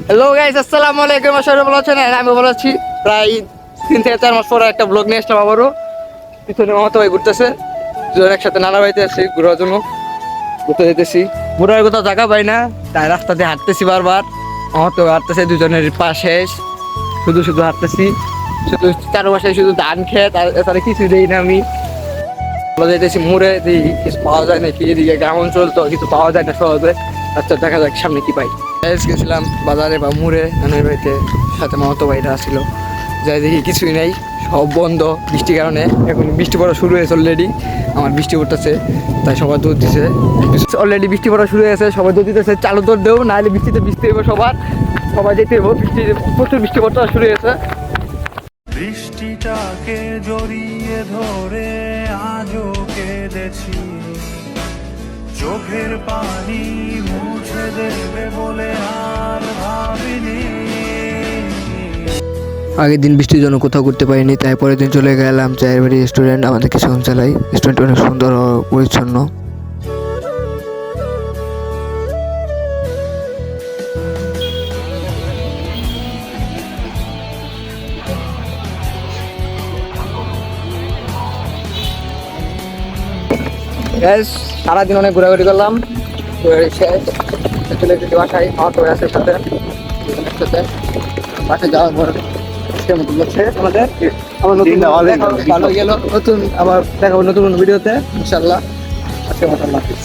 Hello guys, আসসালামু আলাইকুম। সবাই ভালো আছেন? আমি ভালো আছি। প্রায় 3 থেকে 4 মাস পরে একটা ব্লগ নিয়ে আসলাম আবারও। পিছনে মামাতো ভাই ঘুরতেছে, দুজন একসাথে নানা বাড়িতে আসছি ঘোরার জন্য। ঘুরতে যেতেছি, ঘোরার কোথাও জায়গা পাই না, তাই রাস্তা দিয়ে হাঁটতেছি বারবার। মামাতো হাঁটতেছে, দুজনের পাশে শুধু শুধু হাঁটতেছি। শুধু চারপাশে শুধু ধান খেত, আর এছাড়া কিছু দেই না। আমি যেতেছি মুড়ে দিই, কিছু পাওয়া যায় নাকি। এদিকে গ্রাম অঞ্চল তো কিছু পাওয়া যায় না সহজে। আচ্ছা, দেখা যাক সামনে কি পাই। গেছিলাম বাজারে বা মুড়ে নানের বাড়িতে, সাথে মামাতো ভাইরা আসছিল। যাই দেখি কিছুই নেই, সব বন্ধ বৃষ্টির কারণে। এখন বৃষ্টি পড়া শুরু হয়েছে অলরেডি, আমার বৃষ্টি পড়তেছে, তাই সবাই দৌড় দিছে। অলরেডি বৃষ্টি পড়া শুরু হয়েছে, সবাই দৌড় দিতেছে। চালু দৌড় দেবো, নাহলে বৃষ্টিতে ভিজতে হইব সবার। সবাই যেতে হইব, বৃষ্টি প্রচুর বৃষ্টি পড়তে শুরু হয়েছে। বৃষ্টিটাকে জড়িয়ে ধরে আজও কেঁদেছি, চোখের পানি মুছে দেবে বলে আর ভাবিনি। আগের দিন বৃষ্টির জন্য কোথাও ঘুরতে পারিনি, তাই পরের দিন চলে গেলাম চায়ের বাড়ি রেস্টুরেন্ট। আমাদের কিছুক্ষণ চালাই, রেস্টুরেন্ট অনেক সুন্দর ও পরিচ্ছন্ন। সারাদিন অনেক ঘোরাঘুরি করলাম, শেষ। চলে যেতে বাসায়, মামাতো ভাই আছে সাথে। একসাথে বাসায় যাওয়ার পর আজকের মতো বলছে আমাদের আমার নতুন ভালো গেল। নতুন আবার দেখাবো নতুন ভিডিওতে ইনশাল্লাহ। আজকের মতো আল্লাহ হাফিজ।